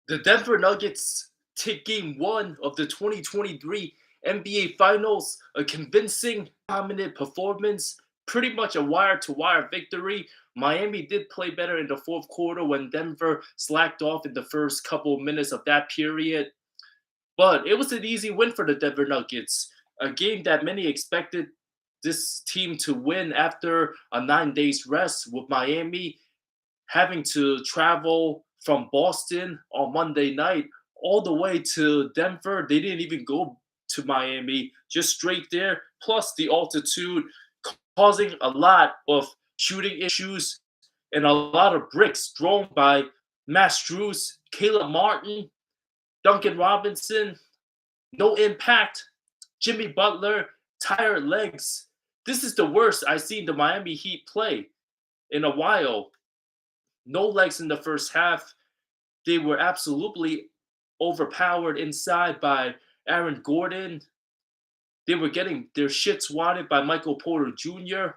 The Denver Nuggets take game one of the 2023 NBA Finals, a convincing, dominant performance, pretty much a wire to wire victory. Miami did play better in the fourth quarter when Denver slacked off in the first couple of minutes of that period. But it was an easy win for the Denver Nuggets, a game that many expected this team to win after a 9 days rest, with Miami having to travel from Boston on Monday night all the way to Denver. They didn't even go to Miami, just straight there, plus the altitude, causing a lot of shooting issues and a lot of bricks thrown by Matt Strus, Caleb Martin, Duncan Robinson. No impact. Jimmy Butler, tired legs. This is the worst I've seen the Miami Heat play in a while. No legs in the first half. They were absolutely overpowered inside by Aaron Gordon. They were getting their shit swatted by Michael Porter Jr.,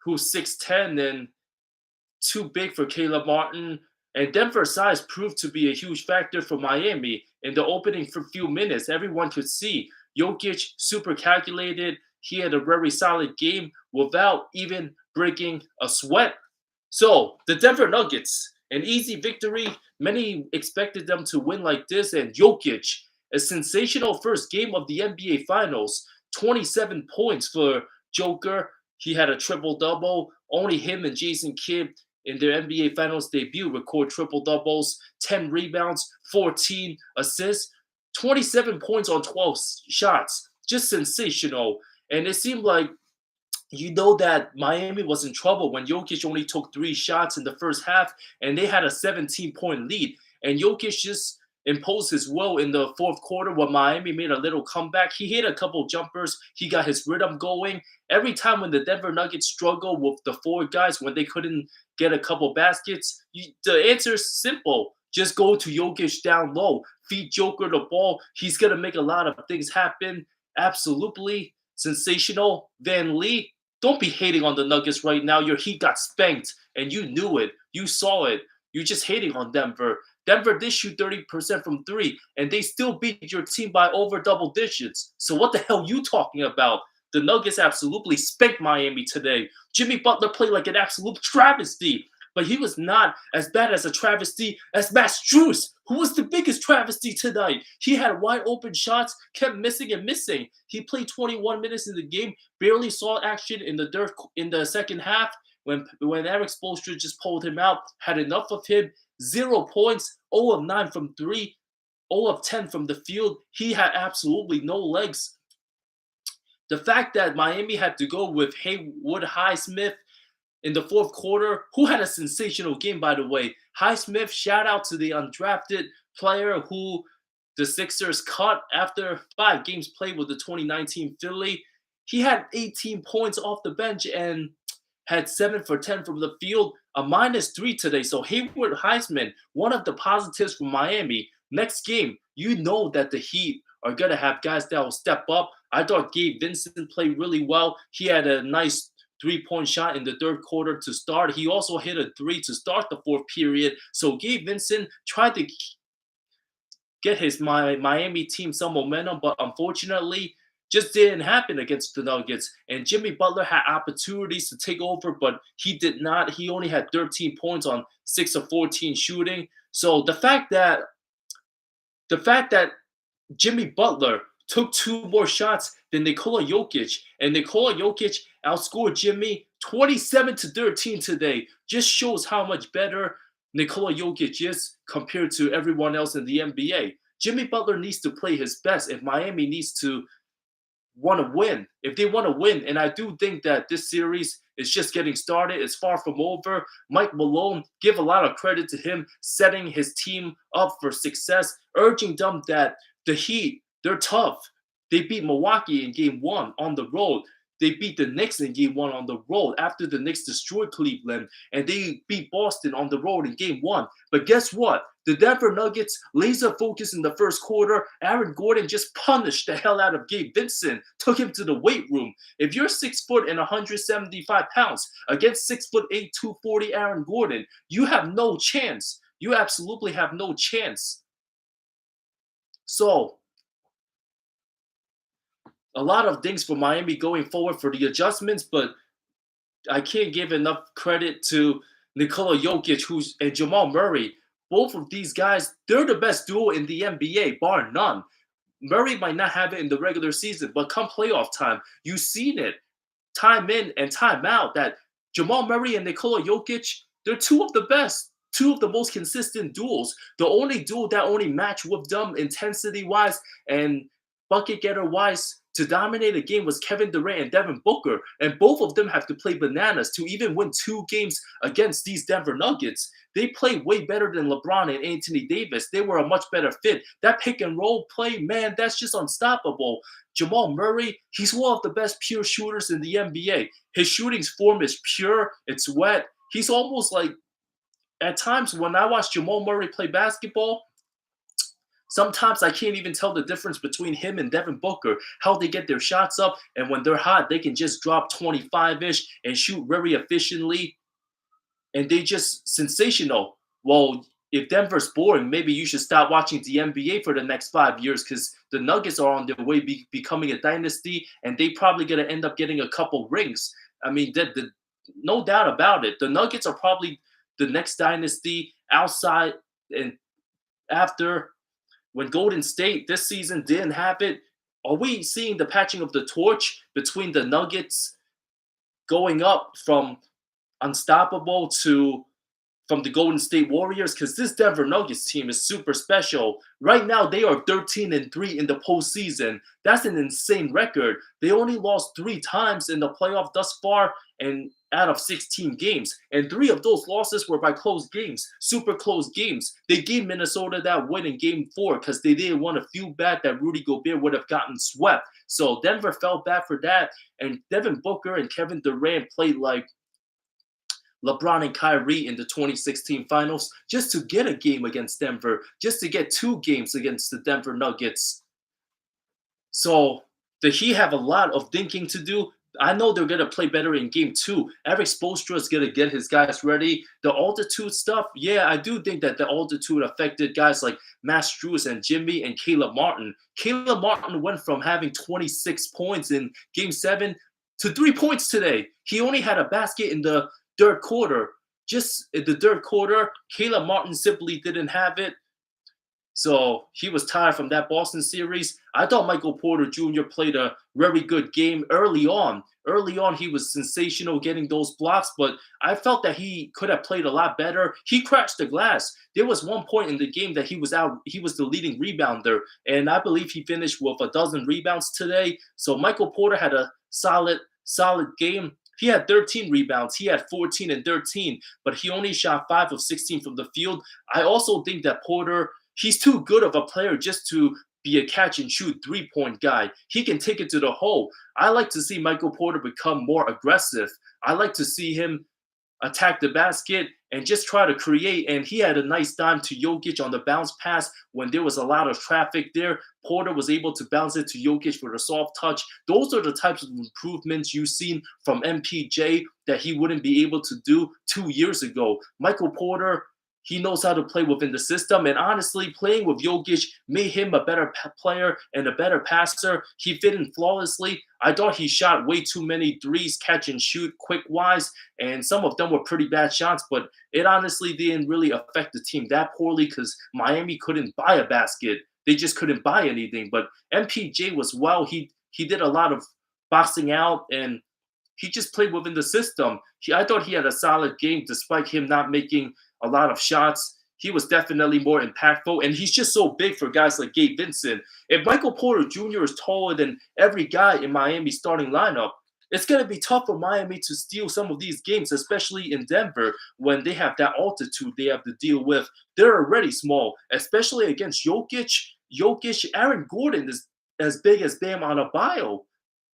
who's 6'10 and too big for Caleb Martin. And Denver's size proved to be a huge factor for Miami. In the opening few minutes, everyone could see Jokic super calculated. He had a very solid game without even breaking a sweat. So the Denver Nuggets, an easy victory. Many expected them to win like this. And Jokic, a sensational first game of the NBA Finals. 27 points for Joker. He had a triple double. Only him and Jason Kidd in their NBA Finals debut record triple doubles, 10 rebounds, 14 assists, 27 points on 12 shots. Just sensational. And it seemed like that Miami was in trouble when Jokic only took 3 shots in the first half and they had a 17-point lead. And Jokic just imposed his will in the fourth quarter when Miami made a little comeback. He hit a couple jumpers. He got his rhythm going. Every time when the Denver Nuggets struggled with the four guys, when they couldn't get a couple baskets, the answer is simple. Just go to Jokic down low. Feed Joker the ball. He's going to make a lot of things happen. Absolutely sensational. Van Lee, don't be hating on the Nuggets right now. Your Heat got spanked, and you knew it. You saw it. You're just hating on Denver. Denver did shoot 30% from three, and they still beat your team by over double digits. So what the hell are you talking about? The Nuggets absolutely spanked Miami today. Jimmy Butler played like an absolute travesty, but he was not as bad as a travesty as Matt Strus, who was the biggest travesty tonight. He had wide open shots, kept missing and missing. He played 21 minutes in the game, barely saw action in the second half when Eric Spoelstra just pulled him out. Had enough of him. 0 points, 0 of 9 from three, 0 of 10 from the field. He had absolutely no legs. The fact that Miami had to go with Haywood Highsmith in the fourth quarter, who had a sensational game, by the way. Highsmith, shout out to the undrafted player who the Sixers cut after 5 games played with the 2019 Philly. He had 18 points off the bench and had 7 for 10 from the field, a -3 today. So Haywood Highsmith, one of the positives from Miami. Next game, you know that the Heat are going to have guys that will step up. I thought Gabe Vincent played really well. He had a nice 3-point shot in the third quarter to start. He also hit a 3 to start the fourth period. So Gabe Vincent tried to get his Miami team some momentum, but unfortunately, just didn't happen against the Nuggets. And Jimmy Butler had opportunities to take over, but he did not. He only had 13 points on 6 of 14 shooting. So the fact that Jimmy Butler took 2 more shots than Nikola Jokic, and Nikola Jokic outscored Jimmy 27-13 today, just shows how much better Nikola Jokic is compared to everyone else in the NBA. Jimmy Butler needs to play his best if Miami needs to want to win. If they want to win, and I do think that this series is just getting started, it's far from over. Mike Malone, give a lot of credit to him setting his team up for success, urging them that the Heat, they're tough. They beat Milwaukee in game 1 on the road. They beat the Knicks in game 1 on the road after the Knicks destroyed Cleveland, and they beat Boston on the road in game 1. But guess what? The Denver Nuggets laser focused in the first quarter. Aaron Gordon just punished the hell out of Gabe Vincent, took him to the weight room. If you're 6 foot and 175 pounds against 6'8", 240 Aaron Gordon, you have no chance. You absolutely have no chance. So a lot of things for Miami going forward for the adjustments, but I can't give enough credit to Nikola Jokic, who's and Jamal Murray. Both of these guys, they're the best duo in the NBA, bar none. Murray might not have it in the regular season, but come playoff time, you've seen it time in and time out that Jamal Murray and Nikola Jokic, they're two of the best, two of the most consistent duels. The only duel that only match with them intensity wise and bucket getter wise to dominate a game was Kevin Durant and Devin Booker. And both of them have to play bananas to even win 2 games against these Denver Nuggets. They play way better than LeBron and Anthony Davis. They were a much better fit. That pick and roll play, man, that's just unstoppable. Jamal Murray, he's one of the best pure shooters in the NBA. His shooting form is pure, it's wet. He's almost like, at times when I watch Jamal Murray play basketball, sometimes I can't even tell the difference between him and Devin Booker, how they get their shots up, and when they're hot, they can just drop 25-ish and shoot very efficiently, and they just sensational. Well, if Denver's boring, maybe you should stop watching the NBA for the next 5 years because the Nuggets are on their way becoming a dynasty, and they probably gonna end up getting a couple rings. I mean, no doubt about it. The Nuggets are probably the next dynasty outside and after when Golden State this season didn't have it. Are we seeing the patching of the torch between the Nuggets going up from unstoppable to from the Golden State Warriors? Because this Denver Nuggets team is super special. Right now, they are 13-3 in the postseason. That's an insane record. They only lost 3 times in the playoff thus far, and out of 16 games. And 3 of those losses were by close games, super close games. They gave Minnesota that win in game 4 because they didn't want to feel bad that Rudy Gobert would have gotten swept. So Denver felt bad for that. And Devin Booker and Kevin Durant played like LeBron and Kyrie in the 2016 finals just to get a game against Denver, just to get 2 games against the Denver Nuggets. So the Heat have a lot of thinking to do. I know they're going to play better in game 2. Eric Spoelstra is going to get his guys ready. The altitude stuff, yeah, I do think that the altitude affected guys like Matt Strus and Jimmy and Caleb Martin. Caleb Martin went from having 26 points in game 7 to 3 points today. He only had a basket in the third quarter. Just in the third quarter, Caleb Martin simply didn't have it. So he was tired from that Boston series. I thought Michael Porter Jr. played a very good game early on. Early on, he was sensational getting those blocks, but I felt that he could have played a lot better. He crashed the glass. There was one point in the game that he was out. He was the leading rebounder, and I believe he finished with a dozen rebounds today. So Michael Porter had a solid game. He had 13 rebounds. He had 14 and 13, but he only shot 5 of 16 from the field. I also think that Porter, he's too good of a player just to be a catch and shoot 3-point guy. He can take it to the hole. I like to see Michael Porter become more aggressive. I like to see him attack the basket and just try to create. And he had a nice dime to Jokic on the bounce pass when there was a lot of traffic there. Porter was able to bounce it to Jokic for the soft touch. Those are the types of improvements you've seen from MPJ that he wouldn't be able to do 2 years ago. Michael Porter, he knows how to play within the system. And honestly, playing with Jokic made him a better player and a better passer. He fit in flawlessly. I thought he shot way too many threes, catch and shoot, quick-wise, and some of them were pretty bad shots, but it honestly didn't really affect the team that poorly because Miami couldn't buy a basket. They just couldn't buy anything. But MPJ was well. He did a lot of boxing out, and he just played within the system. I thought he had a solid game despite him not making a lot of shots. He was definitely more impactful, and he's just so big for guys like Gabe Vincent. If Michael Porter Jr. is taller than every guy in Miami's starting lineup, it's going to be tough for Miami to steal some of these games, especially in Denver when they have that altitude they have to deal with. They're already small, especially against Jokic. Aaron Gordon is as big as Bam Adebayo.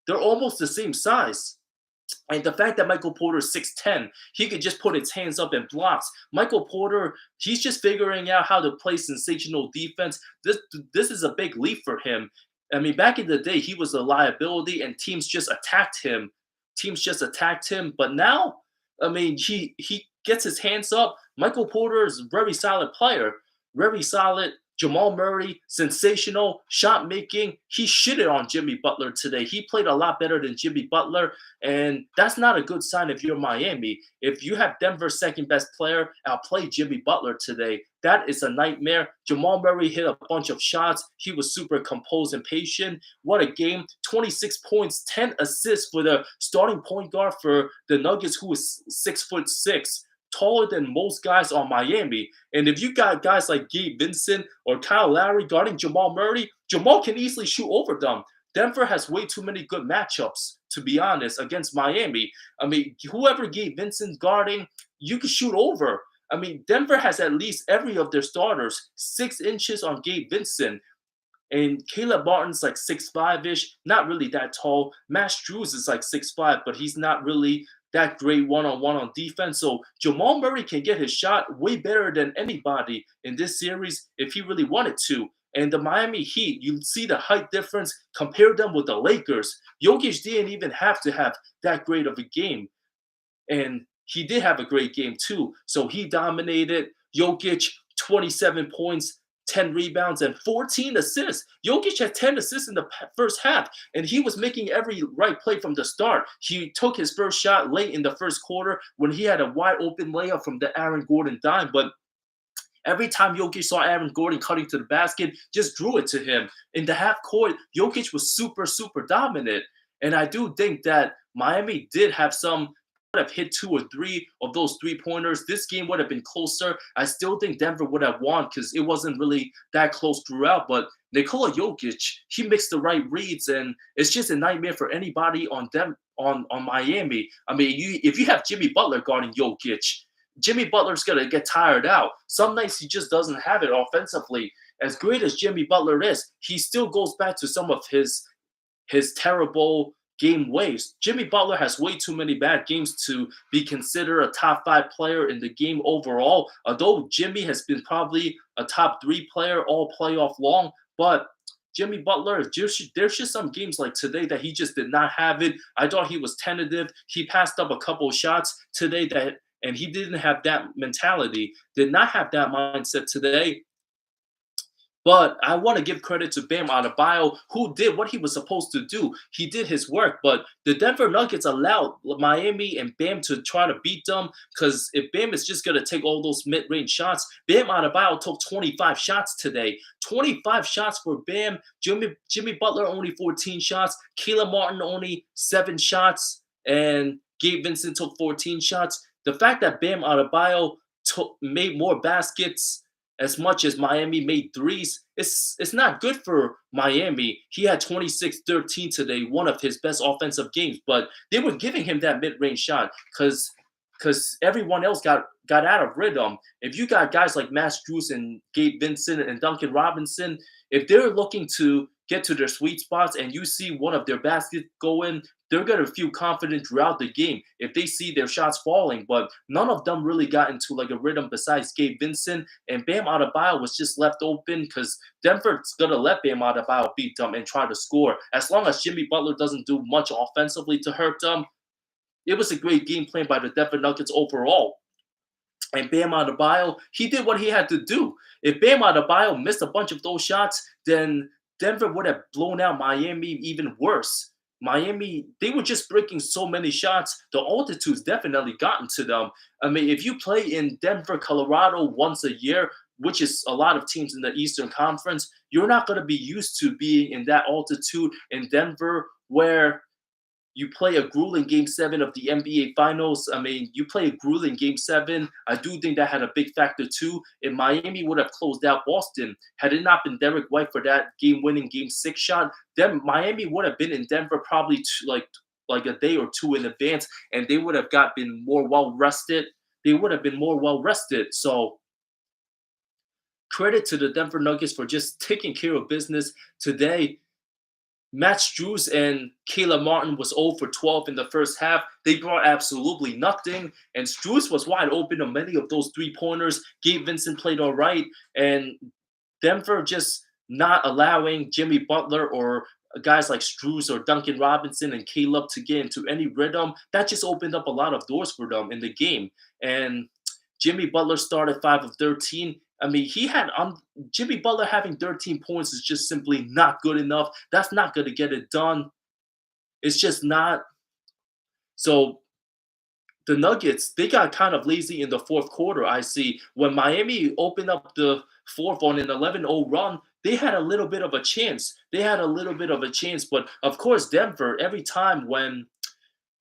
They're almost the same size. And the fact that Michael Porter is 6'10", he could just put his hands up and blocks. Michael Porter, he's just figuring out how to play sensational defense. This is a big leap for him. I mean, back in the day, he was a liability, and teams just attacked him. But now, I mean, he gets his hands up. Michael Porter is a very solid player. Very solid Jamal Murray, sensational shot making. He shitted on Jimmy Butler today. He played a lot better than Jimmy Butler, and that's not a good sign if you're Miami. If you have Denver's second best player outplay Jimmy Butler today, that is a nightmare. Jamal Murray hit a bunch of shots. He was super composed and patient. What a game. 26 points, 10 assists for the starting point guard for the Nuggets, who is 6'6", taller than most guys on Miami. And if you got guys like Gabe Vincent or Kyle Lowry guarding Jamal Murray, Jamal can easily shoot over them. Denver has way too many good matchups, to be honest, against Miami. I mean, whoever Gabe Vincent guarding, you can shoot over. I mean, Denver has at least every of their starters 6 inches on Gabe Vincent. And Caleb Martin's like 6'5"-ish, not really that tall. Matt Strus is like 6'5", but he's not really that great one-on-one on defense. So Jamal Murray can get his shot way better than anybody in this series if he really wanted to. And the Miami Heat, you see the height difference. Compare them with the Lakers. Jokic didn't even have to have that great of a game. And he did have a great game too. So he dominated. Jokic, 27 points, 10 rebounds, and 14 assists. Jokic had 10 assists in the first half, and he was making every right play from the start. He took his first shot late in the first quarter when he had a wide open layup from the Aaron Gordon dime, but every time Jokic saw Aaron Gordon cutting to the basket, just drew it to him. In the half court, Jokic was super, super dominant. And I do think that Miami did have some have hit 2 or 3 of those 3-pointers, this game would have been closer. I still think Denver would have won because it wasn't really that close throughout. But Nikola Jokic, he makes the right reads, and it's just a nightmare for anybody on them on Miami. I mean, if you have Jimmy Butler guarding Jokic, Jimmy Butler's gonna get tired out. Some nights he just doesn't have it offensively. As great as Jimmy Butler is, he still goes back to some of his terrible game ways. Jimmy Butler has way too many bad games to be considered a top 5 player in the game overall. Although Jimmy has been probably a top 3 player all playoff long, but Jimmy Butler, there's just some games like today that he just did not have it. I thought he was tentative. He passed up a couple of shots today and he didn't have that mentality, did not have that mindset today. But I want to give credit to Bam Adebayo, who did what he was supposed to do. He did his work, but the Denver Nuggets allowed Miami and Bam to try to beat them, because if Bam is just going to take all those mid-range shots, Bam Adebayo took 25 shots today. 25 shots for Bam. Jimmy Butler only 14 shots. Caleb Martin only 7 shots. And Gabe Vincent took 14 shots. The fact that Bam Adebayo made more baskets as much as Miami made threes, it's not good for Miami. He had 26-13 today, one of his best offensive games, but they were giving him that mid-range shot because everyone else got out of rhythm. If you got guys like Matt Strus and Gabe Vincent and Duncan Robinson, if they're looking to get to their sweet spots and you see one of their baskets go in, they're going to feel confident throughout the game if they see their shots falling. But none of them really got into like a rhythm besides Gabe Vincent, and Bam Adebayo was just left open because Denver's going to let Bam Adebayo beat them and try to score. As long as Jimmy Butler doesn't do much offensively to hurt them, it was a great game plan by the Denver Nuggets overall. And Bam Adebayo, he did what he had to do. If Bam Adebayo missed a bunch of those shots, then Denver would have blown out Miami even worse. Miami, they were just breaking so many shots. The altitude's definitely gotten to them. I mean, if you play in Denver, Colorado once a year, which is a lot of teams in the Eastern Conference, you're not going to be used to being in that altitude in Denver, where you play a grueling Game 7 of the NBA Finals. I mean, you play a grueling Game 7. I do think that had a big factor too. If Miami would have closed out Boston, had it not been Derek White for that game-winning Game 6 shot, then Miami would have been in Denver probably like a day or two in advance, and they would have been more well-rested. They would have been more well-rested. So credit to the Denver Nuggets for just taking care of business today. Matt Strus and Caleb Martin was 0 for 12 in the first half. They brought absolutely nothing, and Strus was wide open on many of those 3-pointers. Gabe Vincent played all right, and Denver just not allowing Jimmy Butler or guys like Strus or Duncan Robinson and Caleb to get into any rhythm. That just opened up a lot of doors for them in the game. And Jimmy Butler started 5 of 13, I mean, he had Jimmy Butler having 13 points is just simply not good enough. That's not going to get it done. It's just not. So the Nuggets, they got kind of lazy in the fourth quarter. I see when Miami opened up the fourth on an 11-0 run, they had a little bit of a chance. They had a little bit of a chance, but of course, Denver. Every time when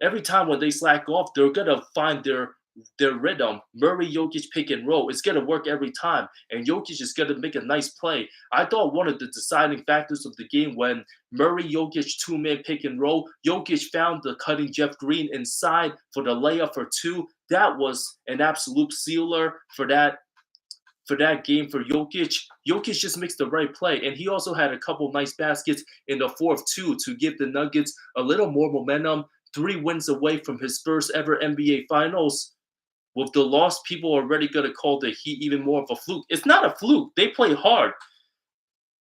they slack off, they're gonna find their rhythm. Murray Jokic pick and roll. It's gonna work every time. And Jokic is gonna make a nice play. I thought one of the deciding factors of the game when Murray Jokic two-man pick and roll, Jokic found the cutting Jeff Green inside for the layup for two. That was an absolute sealer for that game for Jokic. Jokic just makes the right play. And he also had a couple nice baskets in the fourth, too, to give the Nuggets a little more momentum. 3 wins away from his first ever NBA Finals. With the loss, people are already going to call the Heat even more of a fluke. It's not a fluke. They play hard.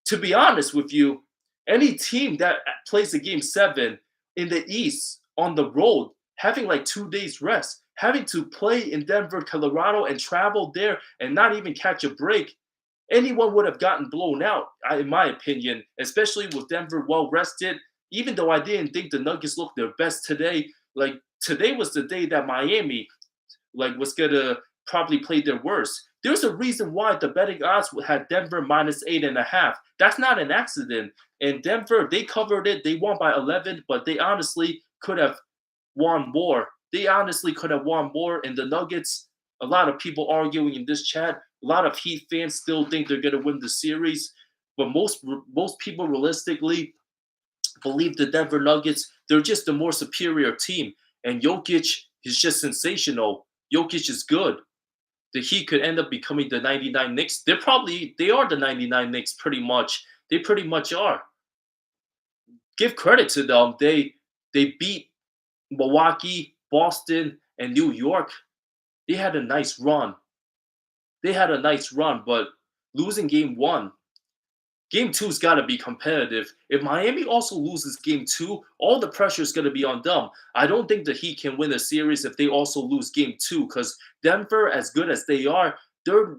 To be honest with you, any team that plays a game 7 in the East on the road, having like 2 days rest, having to play in Denver, Colorado, and travel there and not even catch a break, anyone would have gotten blown out, in my opinion, especially with Denver well rested. Even though I didn't think the Nuggets looked their best today, like today was the day that Miami was gonna probably play their worst. There's a reason why the betting odds had Denver -8.5. That's not an accident. And Denver, they covered it. They won by 11, but they honestly could have won more. They honestly could have won more. And the Nuggets, a lot of people arguing in this chat. A lot of Heat fans still think they're gonna win the series, but most people realistically believe the Denver Nuggets. They're just a more superior team. And Jokic is just sensational. Jokic is good. The Heat could end up becoming the 99 Knicks. They are the 99 Knicks pretty much. They pretty much are. Give credit to them. They beat Milwaukee, Boston, and New York. They had a nice run. But losing game 1, game 2's got to be competitive. If Miami also loses game 2, all the pressure is going to be on them. I don't think the Heat can win a series if they also lose game 2 because Denver, as good as they are, they're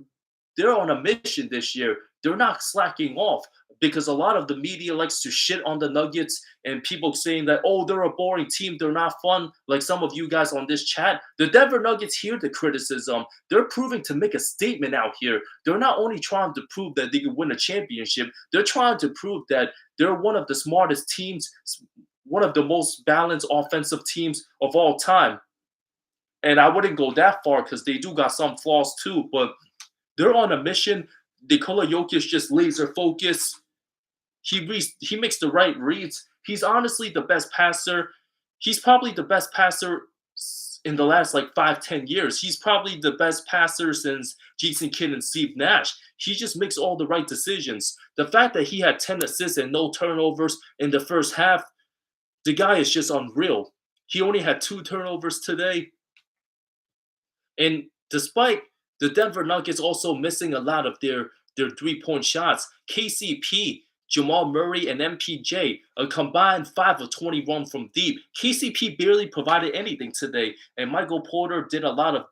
on a mission this year. They're not slacking off because a lot of the media likes to shit on the Nuggets and people saying that, oh, they're a boring team. They're not fun. Like some of you guys on this chat, the Denver Nuggets hear the criticism. They're proving to make a statement out here. They're not only trying to prove that they can win a championship, they're trying to prove that they're one of the smartest teams, one of the most balanced offensive teams of all time. And I wouldn't go that far because they do got some flaws too, but they're on a mission. Nikola Jokic just laser focus. He makes the right reads. He's honestly the best passer. He's probably the best passer in the last 5-10 years. He's probably the best passer since Jason Kidd and Steve Nash. He just makes all the right decisions. The fact that he had 10 assists and no turnovers in the first half, the guy is just unreal. He only had 2 turnovers today. And despite the Denver Nuggets also missing a lot of their 3-point shots, KCP, Jamal Murray, and MPJ, a combined 5 of 21 from deep. KCP barely provided anything today, and Michael Porter did a lot of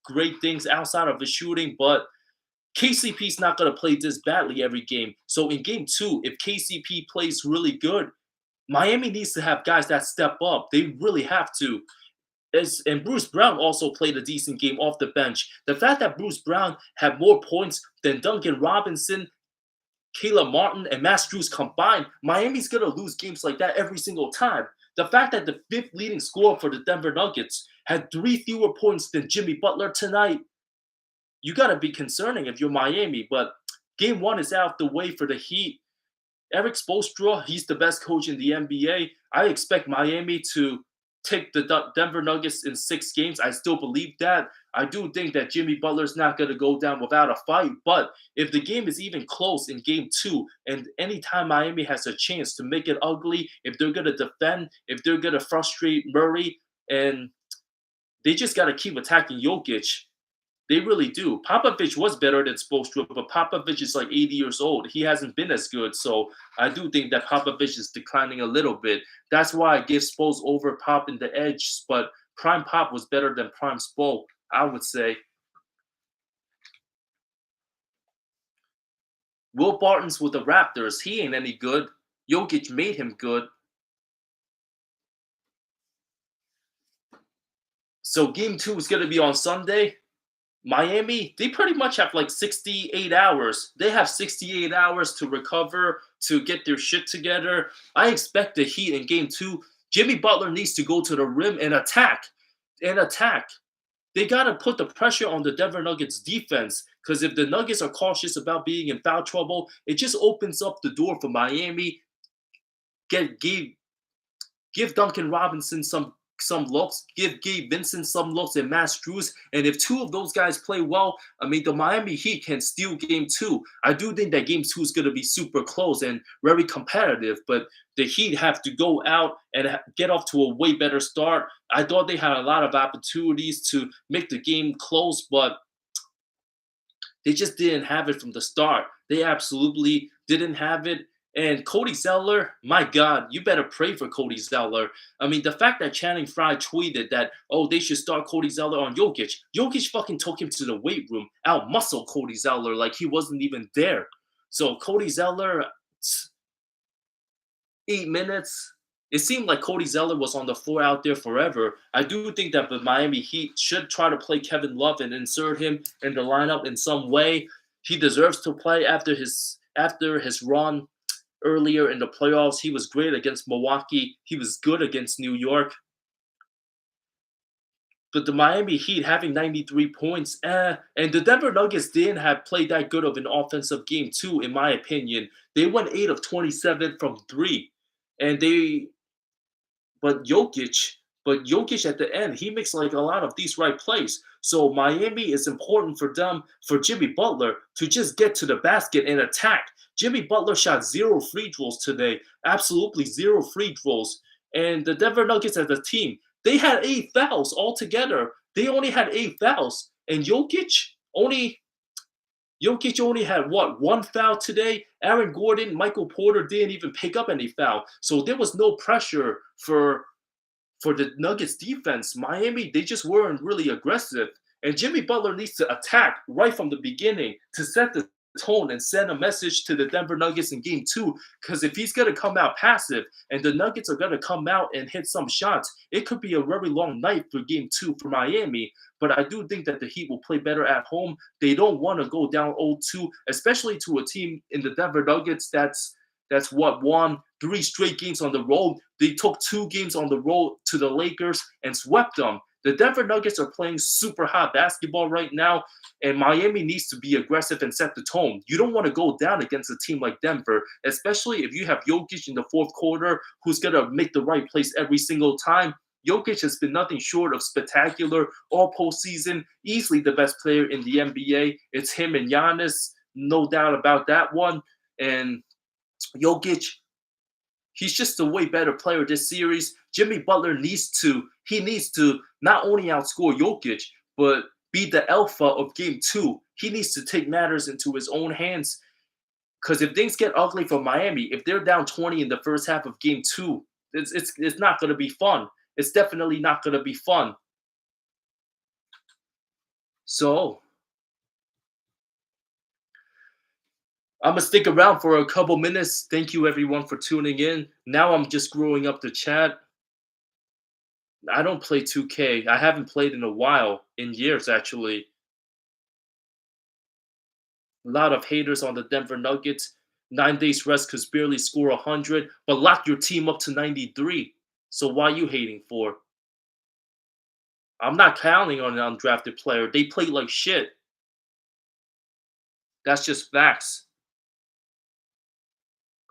great things outside of the shooting, but KCP's not going to play this badly every game. So in game 2, if KCP plays really good, Miami needs to have guys that step up. They really have to. And Bruce Brown also played a decent game off the bench. The fact that Bruce Brown had more points than Duncan Robinson, Caleb Martin, and Matt Strus combined, Miami's going to lose games like that every single time. The fact that the 5th leading scorer for the Denver Nuggets had 3 fewer points than Jimmy Butler tonight, you got to be concerning if you're Miami. But game 1 is out the way for the Heat. Eric Spoelstra, he's the best coach in the NBA. I expect Miami to take the Denver Nuggets in 6 games. I still believe that. I do think that Jimmy Butler's not going to go down without a fight. But if the game is even close in game 2, and anytime Miami has a chance to make it ugly, if they're going to defend, if they're going to frustrate Murray, and they just got to keep attacking Jokic. They really do. Popovich was better than Spoelstra, but Popovich is 80 years old. He hasn't been as good. So I do think that Popovich is declining a little bit. That's why I give Spoels over Pop in the edge. But Prime Pop was better than Prime Spo, I would say. Will Barton's with the Raptors. He ain't any good. Jokic made him good. So game two is gonna be on Sunday. Miami, they pretty much have like 68 hours. They have 68 hours to recover, to get their shit together. I expect the Heat in game two. Jimmy Butler needs to go to the rim and attack. And attack. They got to put the pressure on the Denver Nuggets defense because if the Nuggets are cautious about being in foul trouble, it just opens up the door for Miami. Get give Duncan Robinson some looks, give Gabe Vincent some looks, and Matt Strus. And if two of those guys play well, I mean, the Miami Heat can steal game two. I do think that game two is going to be super close and very competitive, but the Heat have to go out and get off to a way better start. I thought they had a lot of opportunities to make the game close, but they just didn't have it from the start. They absolutely didn't have it. And Cody Zeller, my God, you better pray for Cody Zeller. I mean, the fact that Channing Frye tweeted that, oh, they should start Cody Zeller on Jokic. Jokic fucking took him to the weight room, out muscle Cody Zeller like he wasn't even there. So Cody Zeller, 8 minutes. It seemed like Cody Zeller was on the floor out there forever. I do think that the Miami Heat should try to play Kevin Love and insert him in the lineup in some way. He deserves to play after his run earlier in the playoffs. He was great against Milwaukee. He was good against New York. But the Miami Heat having 93 points, and the Denver Nuggets didn't have played that good of an offensive game too, in my opinion. They went 8 of 27 from three, and they but Jokic, but Jokic at the end, he makes like a lot of these right plays. So Miami is important for them, for Jimmy Butler to just get to the basket and attack. Jimmy Butler shot zero free throws today, absolutely zero free throws. And the Denver Nuggets as a team, they had 8 fouls altogether. They only had 8 fouls, and Jokic only had what, one foul today. Aaron Gordon, Michael Porter didn't even pick up any foul, so there was no pressure for the Nuggets defense. Miami, they just weren't really aggressive. And Jimmy Butler needs to attack right from the beginning to set the tone and send a message to the Denver Nuggets in game two. Because if he's going to come out passive and the Nuggets are going to come out and hit some shots, it could be a very long night for game two for Miami. But I do think that the Heat will play better at home. They don't want to go down 0-2, especially to a team in the Denver Nuggets that's what, won 3 straight games on the road. They took 2 games on the road to the Lakers and swept them. The Denver Nuggets are playing super hot basketball right now, and Miami needs to be aggressive and set the tone. You don't want to go down against a team like Denver, especially if you have Jokic in the fourth quarter who's going to make the right plays every single time. Jokic has been nothing short of spectacular all postseason, easily the best player in the NBA. It's him and Giannis, no doubt about that one. And Jokic, he's just a way better player this series. Jimmy Butler needs to not only outscore Jokic, but be the alpha of game two. He needs to take matters into his own hands. Because if things get ugly for Miami, if they're down 20 in the first half of game two, it's not going to be fun. It's definitely not going to be fun. So I'm gonna stick around for a couple minutes. Thank you everyone for tuning in. Now I'm just growing up the chat. I don't play 2K. I haven't played in a while, in years actually. A lot of haters on the Denver Nuggets. 9 days rest could barely score 100, but lock your team up to 93. So why you hating for? I'm not counting on an undrafted player. They play like shit. That's just facts.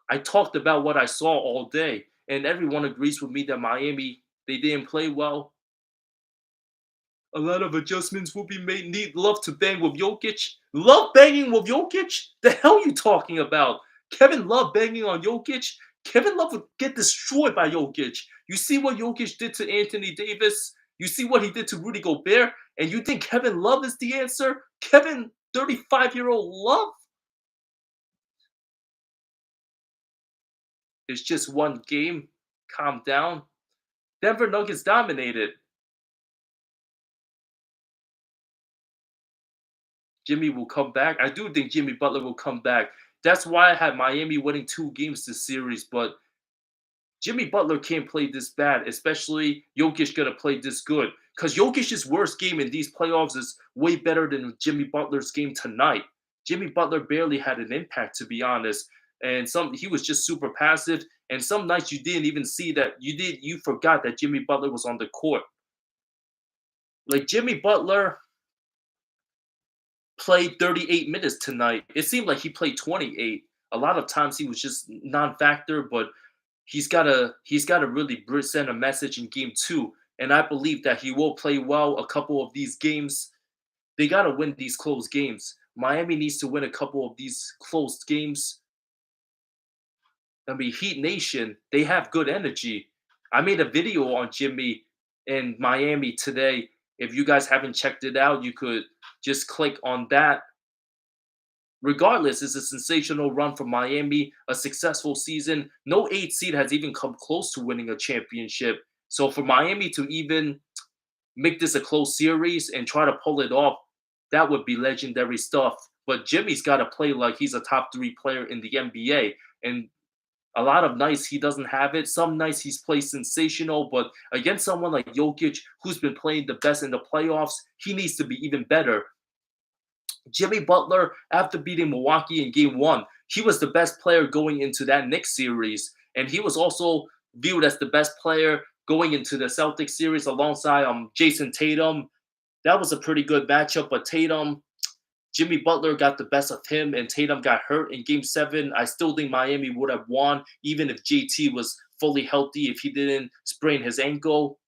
I talked about what I saw all day, and everyone agrees with me that Miami, they didn't play well. A lot of adjustments will be made. Need Love to bang with Jokic. Love banging with Jokic? The hell you talking about? Kevin Love banging on Jokic? Kevin Love would get destroyed by Jokic. You see what Jokic did to Anthony Davis? You see what he did to Rudy Gobert? And you think Kevin Love is the answer? Kevin, 35-year-old Love? It's just one game. Calm down. Denver Nuggets dominated. Jimmy will come back. I do think Jimmy Butler will come back. That's why I had Miami winning 2 games this series. But Jimmy Butler can't play this bad, especially Jokic gonna play this good. Because Jokic's worst game in these playoffs is way better than Jimmy Butler's game tonight. Jimmy Butler barely had an impact, to be honest. And he was just super passive. And some nights you didn't even see that you forgot that Jimmy Butler was on the court. Like Jimmy Butler played 38 minutes tonight. It seemed like he played 28. A lot of times he was just non-factor, but he's gotta really send a message in game 2, and I believe that he will play well a couple of these games. They gotta win these close games. Miami needs to win a couple of these close games. I mean, Heat Nation, they have good energy. I made a video on Jimmy in Miami today. If you guys haven't checked it out, you could just click on that. Regardless, it's a sensational run for Miami, a successful season. No 8 seed has even come close to winning a championship. So for Miami to even make this a close series and try to pull it off, that would be legendary stuff. But Jimmy's got to play like he's a top 3 player in the NBA. And a lot of nights he doesn't have it. Some nights he's played sensational, but against someone like Jokic, who's been playing the best in the playoffs, he needs to be even better. Jimmy Butler, after beating Milwaukee in game 1, he was the best player going into that Knicks series. And he was also viewed as the best player going into the Celtics series alongside Jason Tatum. That was a pretty good matchup, but Jimmy Butler got the best of him, and Tatum got hurt in game 7. I still think Miami would have won, even if JT was fully healthy, if he didn't sprain his ankle.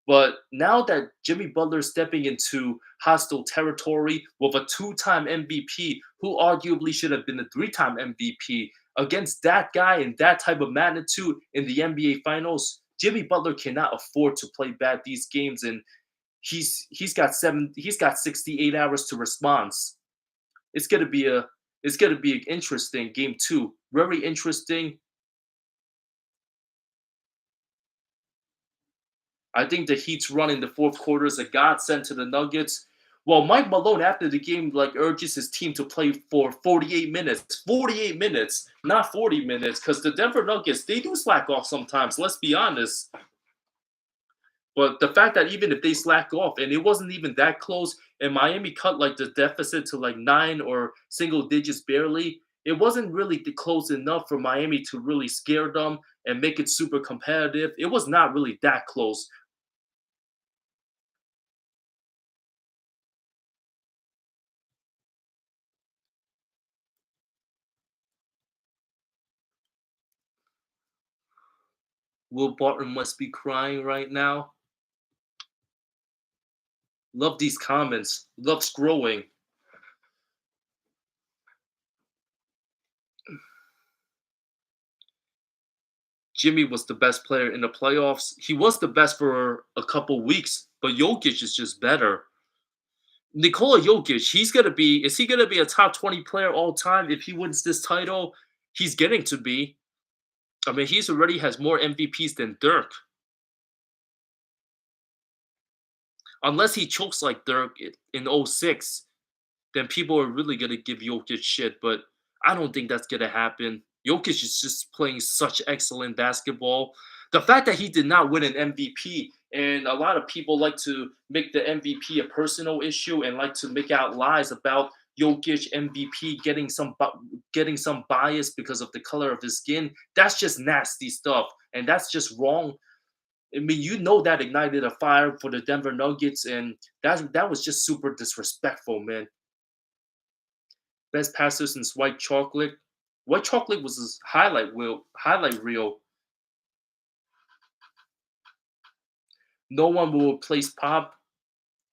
But now that Jimmy Butler is stepping into hostile territory with a 2-time MVP who arguably should have been a 3-time MVP against that guy in that type of magnitude in the NBA Finals, Jimmy Butler cannot afford to play bad these games, and he's got 68 hours to respond. It's gonna be an interesting game 2, very interesting. I think the Heat's run in the fourth quarter is a godsend to the Nuggets. Well, Mike Malone after the game urges his team to play for 48 minutes. 48 minutes, not 40 minutes, because the Denver Nuggets, they do slack off sometimes, let's be honest. But the fact that even if they slack off and it wasn't even that close, and Miami cut like the deficit to like 9 or single digits barely, it wasn't really close enough for Miami to really scare them and make it super competitive. It was not really that close. Will Barton must be crying right now. Love these comments. Love scrolling. Jimmy was the best player in the playoffs. He was the best for a couple weeks, but Jokic is just better. Nikola Jokic, is he gonna be a top 20 player all time if he wins this title? He's getting to be. I mean, he's already has more MVPs than Dirk. Unless he chokes like Dirk in '06, then people are really gonna give Jokic shit, but I don't think that's gonna happen. Jokic is just playing such excellent basketball. The fact that he did not win an MVP, and a lot of people like to make the MVP a personal issue and like to make out lies about Jokic MVP getting some bias because of the color of his skin. That's just nasty stuff, and that's just wrong. I mean, that ignited a fire for the Denver Nuggets, and that was just super disrespectful, man. Best passer since White Chocolate. White Chocolate was his highlight reel. No one will replace Pop.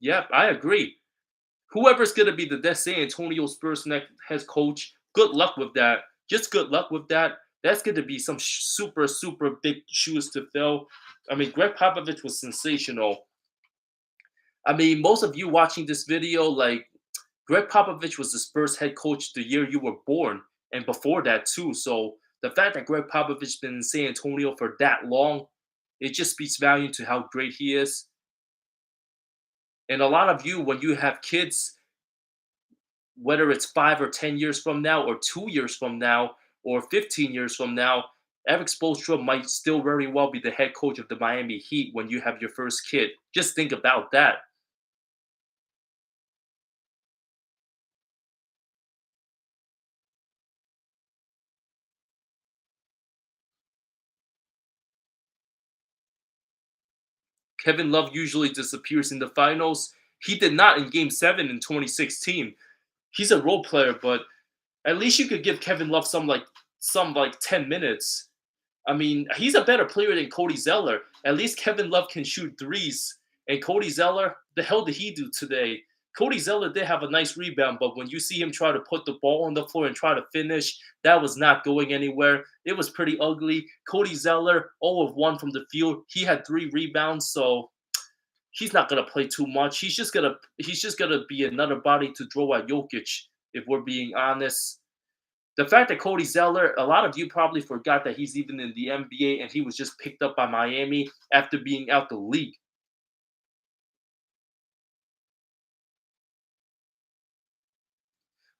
Yep, I agree. Whoever's gonna be the next San Antonio Spurs next head coach, good luck with that. Just good luck with that. That's gonna be some super big shoes to fill. I mean, Greg Popovich was sensational. I mean, most of you watching this video, like Greg Popovich was the Spurs head coach the year you were born, and before that too. So the fact that Greg Popovich been in San Antonio for that long, it just speaks volume to how great he is. And a lot of you, when you have kids, whether it's 5 or 10 years from now, or 2 years from now, or 15 years from now, Eric Spoelstra might still very well be the head coach of the Miami Heat when you have your first kid. Just think about that. Kevin Love usually disappears in the finals. He did not in Game 7 in 2016. He's a role player, but at least you could give Kevin Love some 10 minutes. I mean, he's a better player than Cody Zeller. At least Kevin Love can shoot threes. And Cody Zeller, the hell did he do today? Cody Zeller did have a nice rebound, but when you see him try to put the ball on the floor and try to finish, that was not going anywhere. It was pretty ugly. Cody Zeller, 0 of 1 from the field. He had 3 rebounds, so he's not gonna play too much. He's just gonna be another body to throw at Jokic, if we're being honest. The fact that Cody Zeller, a lot of you probably forgot that he's even in the NBA and he was just picked up by Miami after being out the league.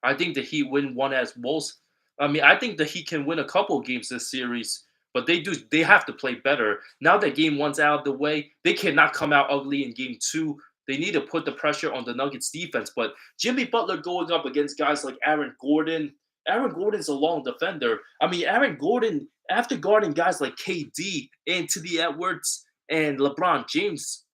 I think the Heat win one as most. I mean, I think the Heat can win a couple games this series, but they have to play better. Now that game one's out of the way, they cannot come out ugly in game two. They need to put the pressure on the Nuggets defense. But Jimmy Butler going up against guys like Aaron Gordon. Aaron Gordon's a long defender. I mean, Aaron Gordon, after guarding guys like KD, Anthony Edwards, and LeBron James,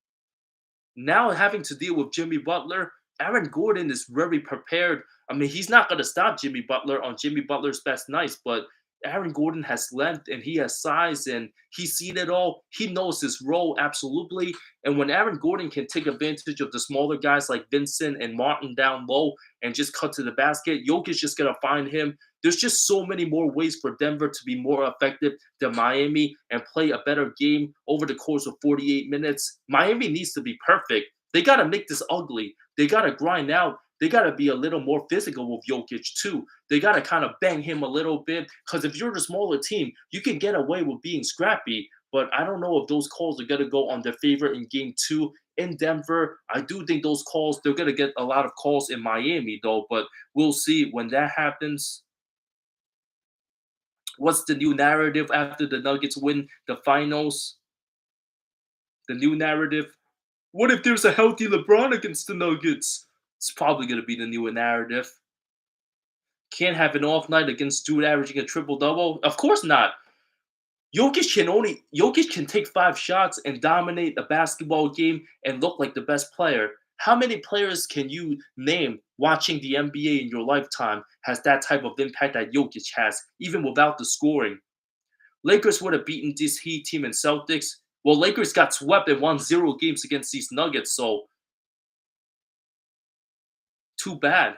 now having to deal with Jimmy Butler, Aaron Gordon is very prepared. I mean, he's not going to stop Jimmy Butler on Jimmy Butler's best nights, but Aaron Gordon has length and he has size and he's seen it all. He knows his role absolutely. And when Aaron Gordon can take advantage of the smaller guys like Vincent and Martin down low and just cut to the basket, Jokic's just going to find him. There's just so many more ways for Denver to be more effective than Miami and play a better game over the course of 48 minutes. Miami needs to be perfect. They got to make this ugly. They got to grind out. They got to be a little more physical with Jokic too. They got to kind of bang him a little bit because if you're the smaller team, you can get away with being scrappy. But I don't know if those calls are going to go on their favor in game two in Denver. I do think those calls, they're going to get a lot of calls in Miami though, but we'll see when that happens. What's the new narrative after the Nuggets win the finals? The new narrative. What if there's a healthy LeBron against the Nuggets? It's probably going to be the new narrative. Can't have an off night against dude averaging a triple double. Of course not. Jokic can take 5 shots and dominate a basketball game and look like the best player. How many players can you name watching the NBA in your lifetime has that type of impact that Jokic has, even without the scoring? Lakers would have beaten this Heat team and Celtics. Well, Lakers got swept and won 0 games against these Nuggets, so too bad.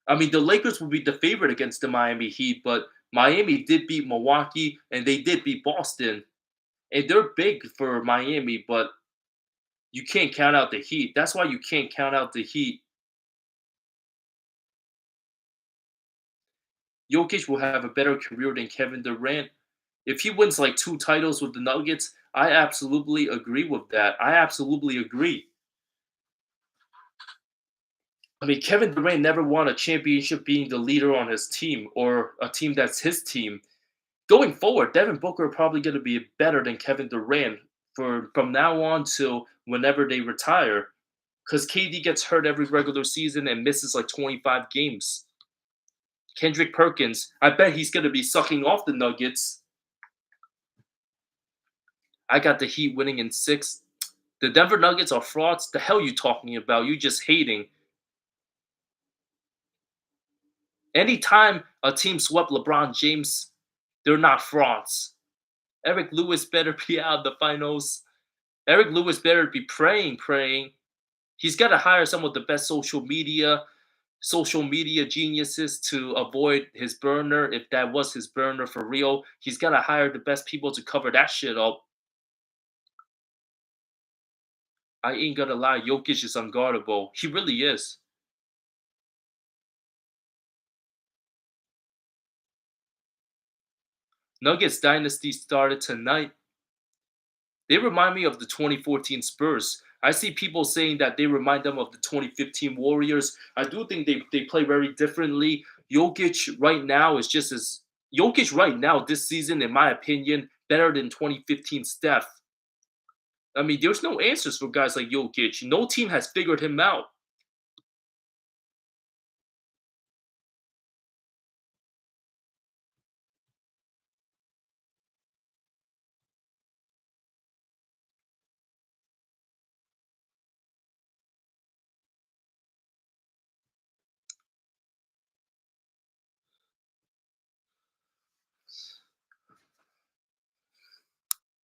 I mean, the Lakers would be the favorite against the Miami Heat, but Miami did beat Milwaukee and they did beat Boston. And they're big for Miami, but you can't count out the Heat. That's why you can't count out the Heat. Jokic will have a better career than Kevin Durant. If he wins like 2 titles with the Nuggets, I absolutely agree with that. I absolutely agree. I mean, Kevin Durant never won a championship being the leader on his team or a team that's his team. Going forward, Devin Booker probably going to be better than Kevin Durant for from now on till whenever they retire. Because KD gets hurt every regular season and misses like 25 games. Kendrick Perkins, I bet he's going to be sucking off the Nuggets. I got the Heat winning in 6. The Denver Nuggets are frauds. The hell you talking about? You just hating. Anytime a team swept LeBron James, they're not frauds. Eric Lewis better be out of the finals. Eric Lewis better be praying. He's got to hire some of the best social media geniuses to avoid his burner. If that was his burner for real, he's got to hire the best people to cover that shit up. I ain't gonna lie, Jokic is unguardable. He really is. Nuggets dynasty started tonight. They remind me of the 2014 Spurs. I see people saying that they remind them of the 2015 Warriors. I do think they play very differently. Jokic right now is just as Jokic right now this season, in my opinion, better than 2015 Steph. I mean, there's no answers for guys like Jokic. No team has figured him out.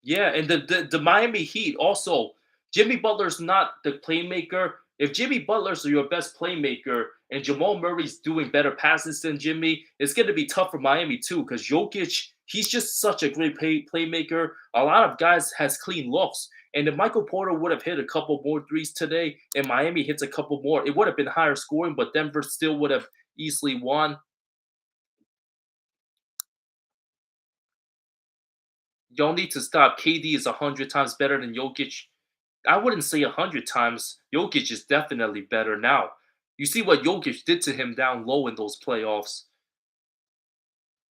Yeah, and the Miami Heat also. Jimmy Butler's not the playmaker. If Jimmy Butler's your best playmaker and Jamal Murray's doing better passes than Jimmy, it's going to be tough for Miami too because Jokic, he's just such a great playmaker. A lot of guys has clean looks. And if Michael Porter would have hit a couple more threes today and Miami hits a couple more, it would have been higher scoring, but Denver still would have easily won. Y'all need to stop. KD is 100 times better than Jokic. I wouldn't say 100 times. Jokic is definitely better now. You see what Jokic did to him down low in those playoffs.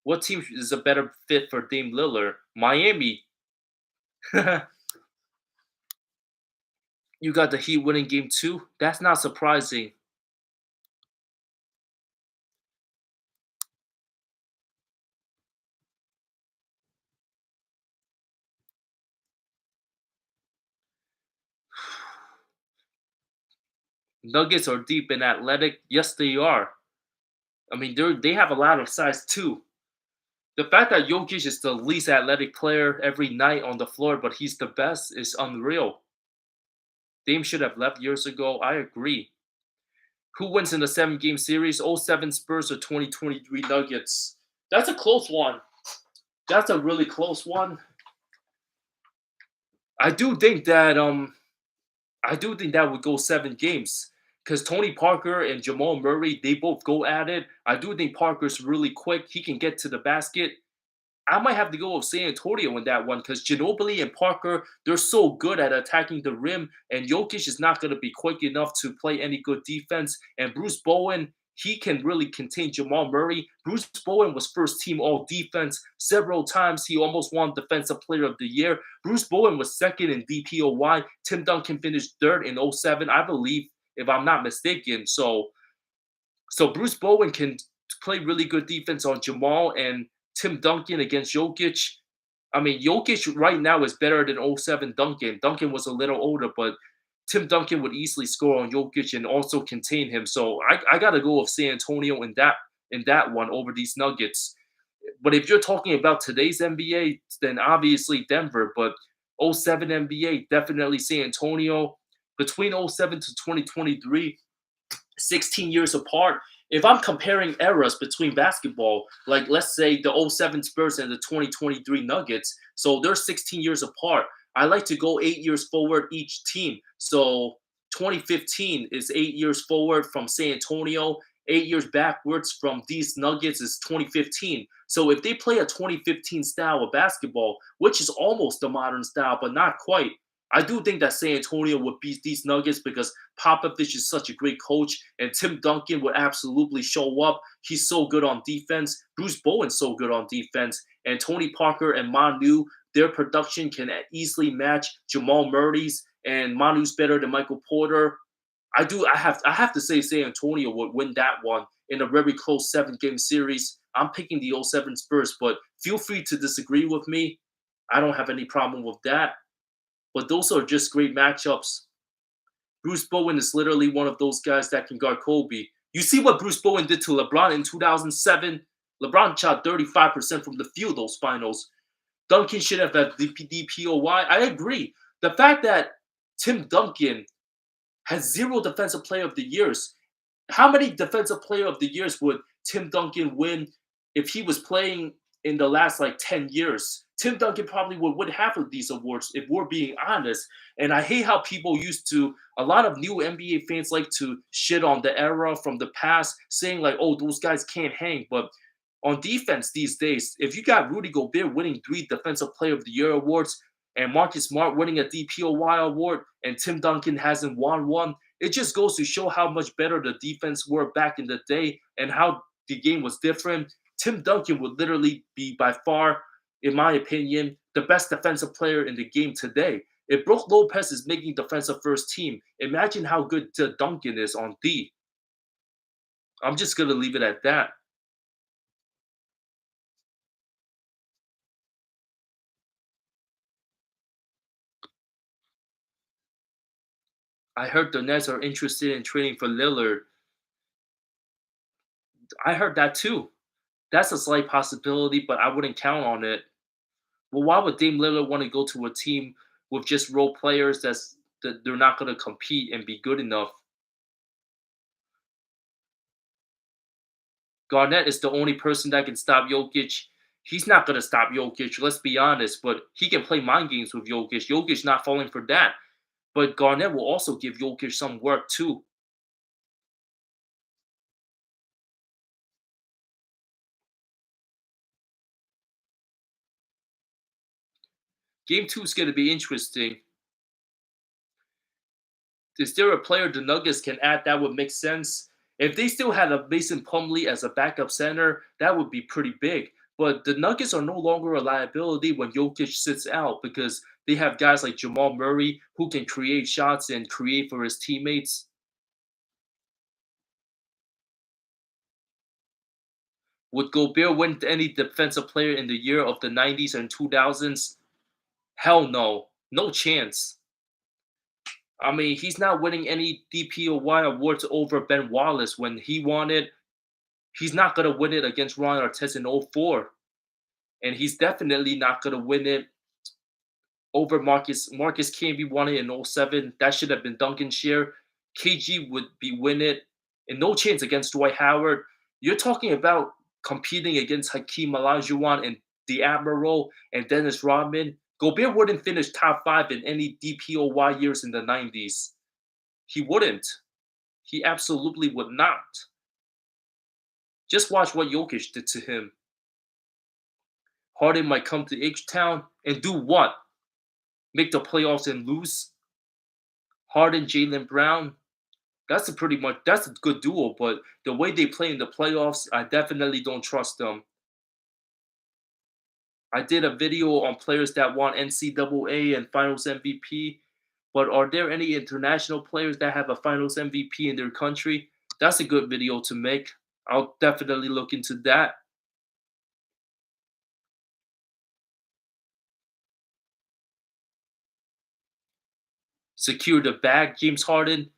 What team is a better fit for Dame Lillard? Miami. You got the Heat winning game 2? That's not surprising. Nuggets are deep and athletic. Yes, they are. I mean, they have a lot of size too. The fact that Jokic is the least athletic player every night on the floor, but he's the best, is unreal. Dame should have left years ago. I agree. Who wins in the 7-game series? '07 Spurs or 2023 Nuggets? That's a close one. That's a really close one. I do think that would go 7 games because Tony Parker and Jamal Murray, they both go at it. I do think Parker's really quick. He can get to the basket. I might have to go with San Antonio in that one because Ginobili and Parker, they're so good at attacking the rim, and Jokic is not going to be quick enough to play any good defense. And Bruce Bowen, he can really contain Jamal Murray. Bruce Bowen was first team all defense several times. He almost won Defensive Player of the Year. Bruce Bowen was second in DPOY. Tim Duncan finished third in '07, I believe, if I'm not mistaken. So Bruce Bowen can play really good defense on Jamal and Tim Duncan against Jokic. I mean, Jokic right now is better than '07 Duncan. Duncan was a little older, but Tim Duncan would easily score on Jokic and also contain him. So I gotta go with San Antonio in that one over these Nuggets. But if you're talking about today's NBA, then obviously Denver. But '07 NBA, definitely San Antonio. Between '07 to 2023, 16 years apart. If I'm comparing eras between basketball, like let's say the '07 Spurs and the 2023 Nuggets, so they're 16 years apart. I like to go 8 years forward each team. So 2015 is 8 years forward from San Antonio. 8 years backwards from these Nuggets is 2015. So if they play a 2015 style of basketball, which is almost the modern style, but not quite, I do think that San Antonio would beat these Nuggets because Popovich is such a great coach, and Tim Duncan would absolutely show up. He's so good on defense. Bruce Bowen's so good on defense, and Tony Parker and Manu, their production can easily match Jamal Murray's, and Manu's better than Michael Porter. I have to say San Antonio would win that one in a very close 7-game series. I'm picking the '07 Spurs, but feel free to disagree with me. I don't have any problem with that. But those are just great matchups. Bruce Bowen is literally one of those guys that can guard Kobe. You see what Bruce Bowen did to LeBron in 2007? LeBron shot 35% from the field those finals. Duncan should have had DPOY. I agree. The fact that Tim Duncan has 0 Defensive Player of the Years. How many Defensive Player of the Years would Tim Duncan win if he was playing in the last like 10 years? Tim Duncan probably would win half of these awards if we're being honest. And I hate how people a lot of new NBA fans like to shit on the era from the past, saying like, oh, those guys can't hang. But on defense these days, if you got Rudy Gobert winning 3 Defensive Player of the Year awards, and Marcus Smart winning a DPOY award, and Tim Duncan hasn't won one. It just goes to show how much better the defense were back in the day and how the game was different. Tim Duncan would literally be by far, in my opinion, the best defensive player in the game today. If Brook Lopez is making defensive first team, imagine how good Duncan is on D. I'm just gonna leave it at that. I heard the Nets are interested in trading for Lillard. I heard that too. That's a slight possibility, but I wouldn't count on it. Well, why would Dame Lillard want to go to a team with just role players that they're not going to compete and be good enough? Garnett is the only person that can stop Jokic. He's not going to stop Jokic, let's be honest, but he can play mind games with Jokic. Jokic not falling for that. But Garnett will also give Jokic some work too. Game 2 is going to be interesting. Is there a player the Nuggets can add that would make sense? If they still had a Mason Plumlee as a backup center, that would be pretty big. But the Nuggets are no longer a liability when Jokic sits out because they have guys like Jamal Murray who can create shots and create for his teammates. Would Gobert win any defensive player in the year of the 90s and 2000s? Hell no. No chance. I mean, he's not winning any DPOY awards over Ben Wallace when he won it. He's not going to win it against Ron Artest in '04. And he's definitely not going to win it over Marcus. Marcus Camby won it in '07. That should have been Duncan's share. KG would be win it. And no chance against Dwight Howard. You're talking about competing against Hakeem Olajuwon and the Admiral and Dennis Rodman. Gobert wouldn't finish top 5 in any DPOY years in the 90s. He wouldn't. He absolutely would not. Just watch what Jokic did to him. Harden might come to H-Town and do what? Make the playoffs and lose? Harden, Jaylen Brown, that's a good duo, but the way they play in the playoffs, I definitely don't trust them. I did a video on players that won NCAA and Finals MVP, but are there any international players that have a Finals MVP in their country? That's a good video to make. I'll definitely look into that. Secure the bag, James Harden.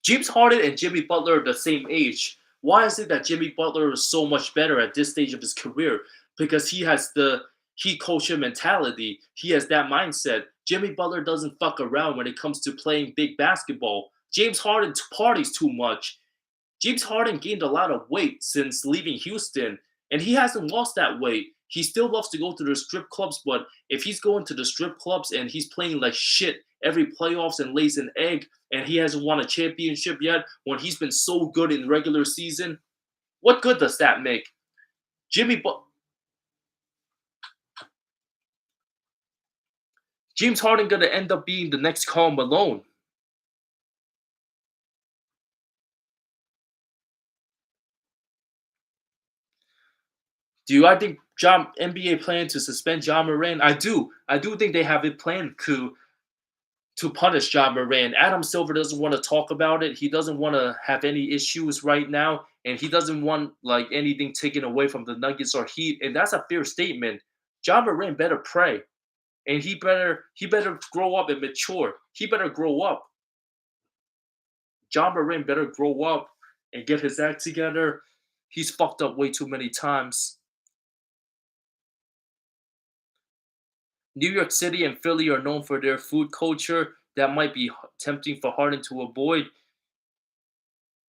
James Harden and Jimmy Butler are the same age. Why is it that Jimmy Butler is so much better at this stage of his career? Because he has the he culture mentality. He has that mindset. Jimmy Butler doesn't fuck around when it comes to playing big basketball. James Harden parties too much. James Harden gained a lot of weight since leaving Houston, and he hasn't lost that weight. He still loves to go to the strip clubs, but if he's going to the strip clubs and he's playing like shit every playoffs and lays an egg, and he hasn't won a championship yet when he's been so good in regular season, what good does that make? Jimmy but James Harden gonna end up being the next Karl Malone. Do I think NBA plan to suspend John Moran? I do. I do think they have it planned to punish John Moran. Adam Silver doesn't want to talk about it. He doesn't want to have any issues right now, and he doesn't want like anything taken away from the Nuggets or Heat. And that's a fair statement. John Moran better pray, and he better grow up and mature. He better grow up. John Moran better grow up and get his act together. He's fucked up way too many times. New York City and Philly are known for their food culture. That might be tempting for Harden to avoid.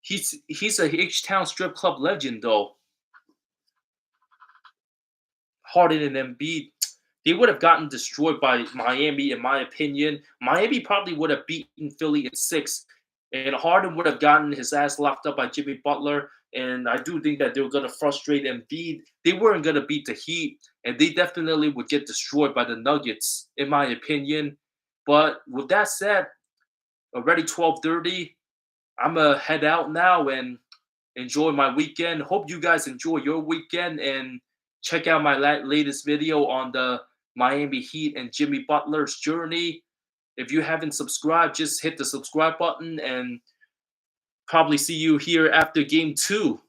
He's a H-Town strip club legend though. Harden and Embiid, they would have gotten destroyed by Miami in my opinion. Miami probably would have beaten Philly in 6. And Harden would have gotten his ass locked up by Jimmy Butler. And I do think that they were going to frustrate Embiid. They weren't going to beat the Heat, and they definitely would get destroyed by the Nuggets, in my opinion. But with that said, already 12:30. I'm gonna head out now and enjoy my weekend. Hope you guys enjoy your weekend and check out my latest video on the Miami Heat and Jimmy Butler's journey. If you haven't subscribed, just hit the subscribe button and probably see you here after game 2.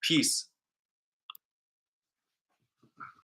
Peace.